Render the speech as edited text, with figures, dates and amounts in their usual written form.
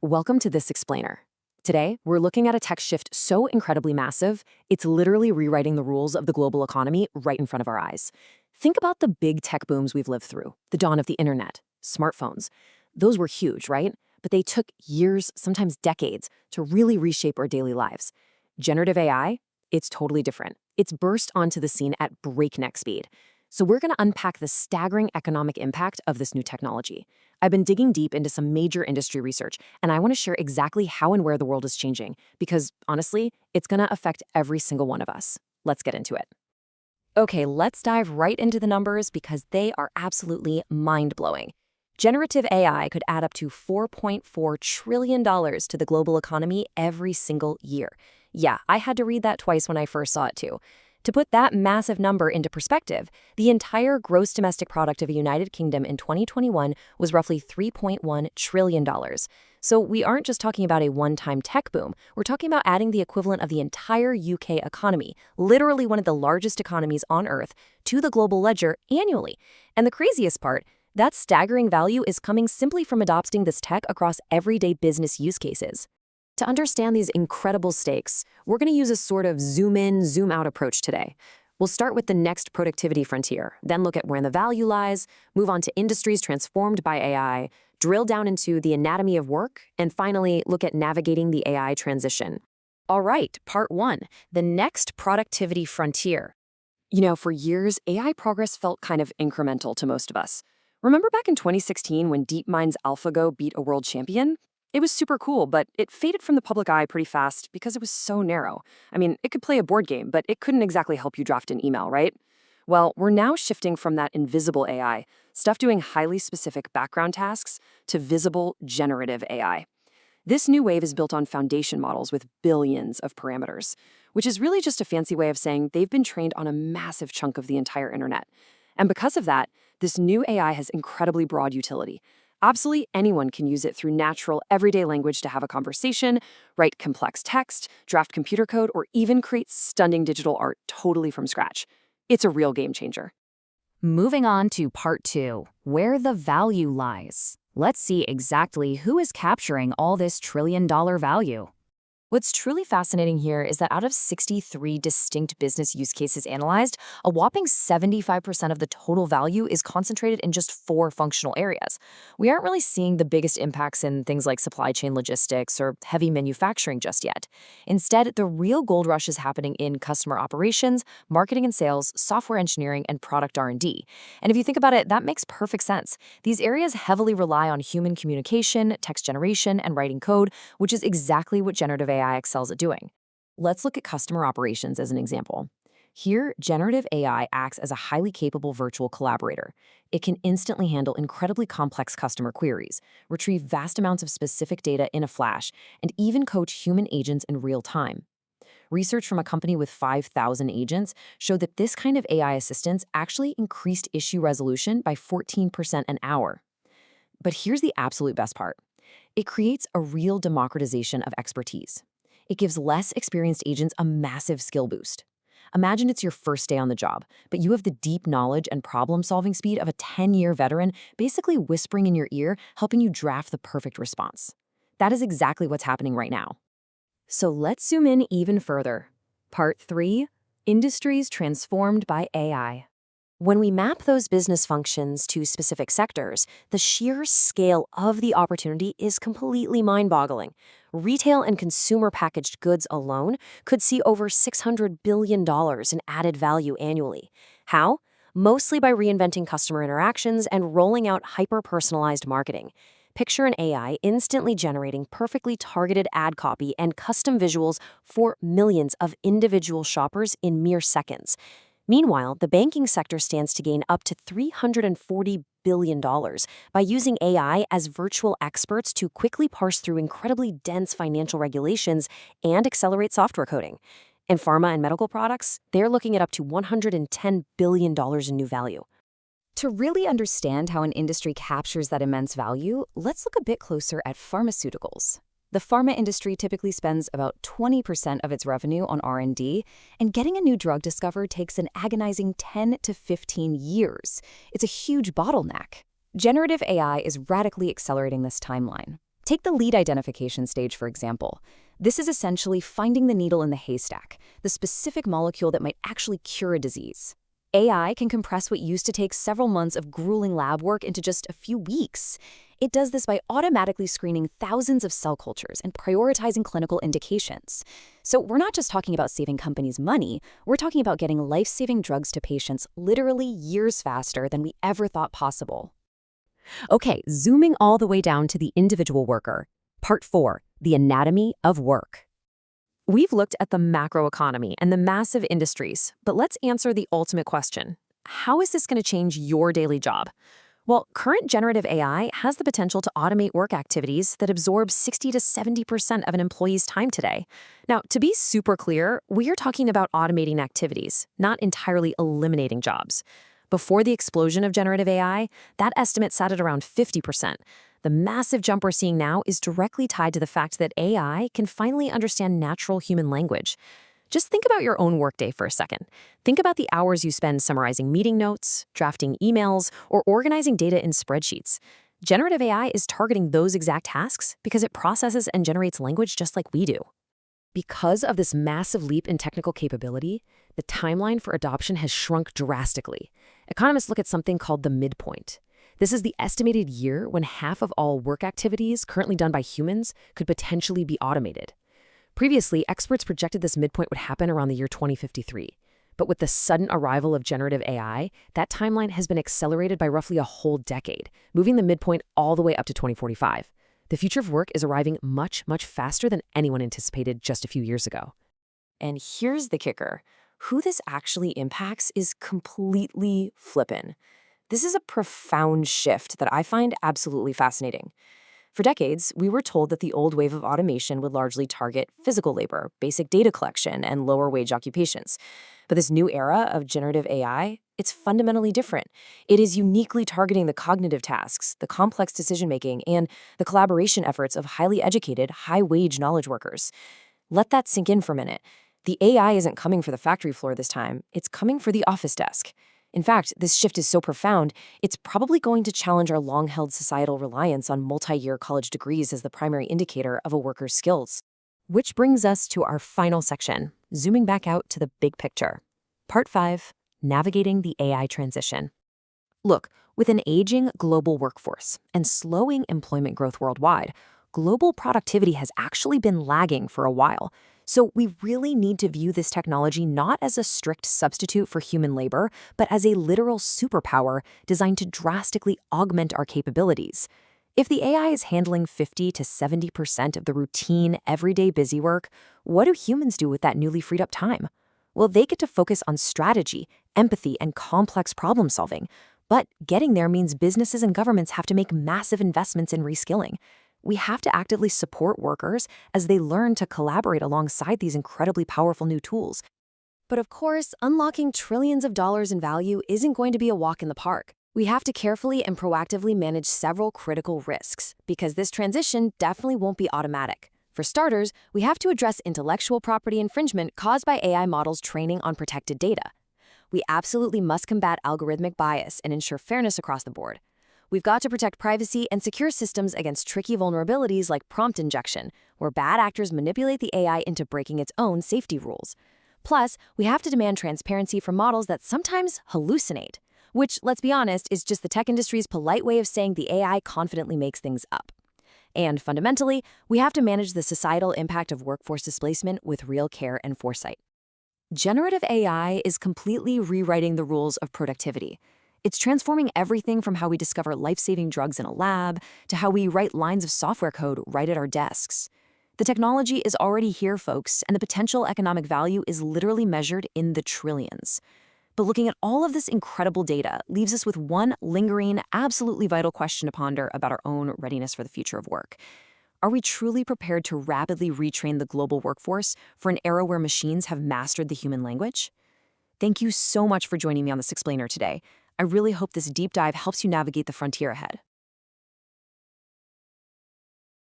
Welcome to This Explainer. Today, we're looking at a tech shift so incredibly massive, it's literally rewriting the rules of the global economy right in front of our eyes. Think about the big tech booms we've lived through, the dawn of the internet, smartphones. Those were huge, right? But they took years, sometimes decades, to really reshape our daily lives. Generative AI? It's totally different. It's burst onto the scene at breakneck speed. So we're going to unpack the staggering economic impact of this new technology. I've been digging deep into some major industry research, and I want to share exactly how and where the world is changing, because honestly, it's going to affect every single one of us. Let's get into it. Okay, let's dive right into the numbers because they are absolutely mind-blowing. Generative AI could add up to $4.4 trillion to the global economy every single year. Yeah, I had to read that twice when I first saw it too. To put that massive number into perspective, the entire gross domestic product of the United Kingdom in 2021 was roughly $3.1 trillion. So we aren't just talking about a one-time tech boom. We're talking about adding the equivalent of the entire UK economy, literally one of the largest economies on Earth, to the global ledger annually. And the craziest part, that staggering value is coming simply from adopting this tech across everyday business use cases. To understand these incredible stakes, we're going to use a sort of zoom-in, zoom-out approach today. We'll start with the next productivity frontier, then look at where the value lies, move on to industries transformed by AI, drill down into the anatomy of work, and finally look at navigating the AI transition. All right, part one, the next productivity frontier. For years, AI progress felt kind of incremental to most of us. Remember back in 2016 when DeepMind's AlphaGo beat a world champion? It was super cool, but it faded from the public eye pretty fast because it was so narrow. I mean, it could play a board game, but it couldn't exactly help you draft an email, right? Well, we're now shifting from that invisible AI, stuff doing highly specific background tasks, to visible generative AI. This new wave is built on foundation models with billions of parameters, which is really just a fancy way of saying they've been trained on a massive chunk of the entire internet. And because of that, this new AI has incredibly broad utility. Absolutely anyone can use it through natural, everyday language to have a conversation, write complex text, draft computer code, or even create stunning digital art totally from scratch. It's a real game changer. Moving on to part two, where the value lies. Let's see exactly who is capturing all this trillion-dollar value. What's truly fascinating here is that out of 63 distinct business use cases analyzed, a whopping 75% of the total value is concentrated in just 4 functional areas. We aren't really seeing the biggest impacts in things like supply chain logistics or heavy manufacturing just yet. Instead, the real gold rush is happening in customer operations, marketing and sales, software engineering, and product R&D. And if you think about it, that makes perfect sense. These areas heavily rely on human communication, text generation, and writing code, which is exactly what generative AI excels at doing. Let's look at customer operations as an example. Here, generative AI acts as a highly capable virtual collaborator. It can instantly handle incredibly complex customer queries, retrieve vast amounts of specific data in a flash, and even coach human agents in real time. Research from a company with 5,000 agents showed that this kind of AI assistance actually increased issue resolution by 14% an hour. But here's the absolute best part. It creates a real democratization of expertise. It gives less experienced agents a massive skill boost. Imagine it's your first day on the job, but you have the deep knowledge and problem-solving speed of a 10-year veteran basically whispering in your ear, helping you draft the perfect response. That is exactly what's happening right now. So let's zoom in even further. Part 3, Industries Transformed by AI. When we map those business functions to specific sectors, the sheer scale of the opportunity is completely mind-boggling. Retail and consumer packaged goods alone could see over $600 billion in added value annually. How? Mostly by reinventing customer interactions and rolling out hyper-personalized marketing. Picture an AI instantly generating perfectly targeted ad copy and custom visuals for millions of individual shoppers in mere seconds. Meanwhile, the banking sector stands to gain up to $340 billion by using AI as virtual experts to quickly parse through incredibly dense financial regulations and accelerate software coding. In pharma and medical products, they're looking at up to $110 billion in new value. To really understand how an industry captures that immense value, let's look a bit closer at pharmaceuticals. The pharma industry typically spends about 20% of its revenue on R&D, and getting a new drug discovered takes an agonizing 10 to 15 years. It's a huge bottleneck. Generative AI is radically accelerating this timeline. Take the lead identification stage, for example. This is essentially finding the needle in the haystack, the specific molecule that might actually cure a disease. AI can compress what used to take several months of grueling lab work into just a few weeks. It does this by automatically screening thousands of cell cultures and prioritizing clinical indications. So we're not just talking about saving companies money, we're talking about getting life-saving drugs to patients literally years faster than we ever thought possible. Okay, zooming all the way down to the individual worker. Part 4, the anatomy of work. We've looked at the macroeconomy and the massive industries, but let's answer the ultimate question. How is this going to change your daily job? Well, current generative AI has the potential to automate work activities that absorb 60 to 70% of an employee's time today. Now, to be super clear, we are talking about automating activities, not entirely eliminating jobs. Before the explosion of generative AI, that estimate sat at around 50%. The massive jump we're seeing now is directly tied to the fact that AI can finally understand natural human language. Just think about your own workday for a second. Think about the hours you spend summarizing meeting notes, drafting emails, or organizing data in spreadsheets. Generative AI is targeting those exact tasks because it processes and generates language just like we do. Because of this massive leap in technical capability, the timeline for adoption has shrunk drastically. Economists look at something called the midpoint. This is the estimated year when half of all work activities currently done by humans could potentially be automated. Previously, experts projected this midpoint would happen around the year 2053. But with the sudden arrival of generative AI, that timeline has been accelerated by roughly a whole decade, moving the midpoint all the way up to 2045. The future of work is arriving much, much faster than anyone anticipated just a few years ago. And here's the kicker. Who this actually impacts is completely flippin'. This is a profound shift that I find absolutely fascinating. For decades, we were told that the old wave of automation would largely target physical labor, basic data collection, and lower-wage occupations. But this new era of generative AI, it's fundamentally different. It is uniquely targeting the cognitive tasks, the complex decision-making, and the collaboration efforts of highly educated, high-wage knowledge workers. Let that sink in for a minute. The AI isn't coming for the factory floor this time, it's coming for the office desk. In fact, this shift is so profound, it's probably going to challenge our long-held societal reliance on multi-year college degrees as the primary indicator of a worker's skills. Which brings us to our final section, zooming back out to the big picture. Part 5, navigating the AI transition. Look, with an aging global workforce and slowing employment growth worldwide, global productivity has actually been lagging for a while. So we really need to view this technology not as a strict substitute for human labor, but as a literal superpower designed to drastically augment our capabilities. If the AI is handling 50 to 70% of the routine, everyday busy work, what do humans do with that newly freed up time? Well, they get to focus on strategy, empathy, and complex problem solving. But getting there means businesses and governments have to make massive investments in reskilling. We have to actively support workers as they learn to collaborate alongside these incredibly powerful new tools. But of course, unlocking trillions of dollars in value isn't going to be a walk in the park. We have to carefully and proactively manage several critical risks, because this transition definitely won't be automatic. For starters, we have to address intellectual property infringement caused by AI models training on protected data. We absolutely must combat algorithmic bias and ensure fairness across the board. We've got to protect privacy and secure systems against tricky vulnerabilities like prompt injection, where bad actors manipulate the AI into breaking its own safety rules. Plus, we have to demand transparency for models that sometimes hallucinate, which, let's be honest, is just the tech industry's polite way of saying the AI confidently makes things up. And fundamentally, we have to manage the societal impact of workforce displacement with real care and foresight. Generative AI is completely rewriting the rules of productivity. It's transforming everything from how we discover life-saving drugs in a lab to how we write lines of software code right at our desks. The technology is already here, folks, and the potential economic value is literally measured in the trillions. But looking at all of this incredible data leaves us with one lingering, absolutely vital question to ponder about our own readiness for the future of work. Are we truly prepared to rapidly retrain the global workforce for an era where machines have mastered the human language? Thank you so much for joining me on this explainer today. I really hope this deep dive helps you navigate the frontier ahead.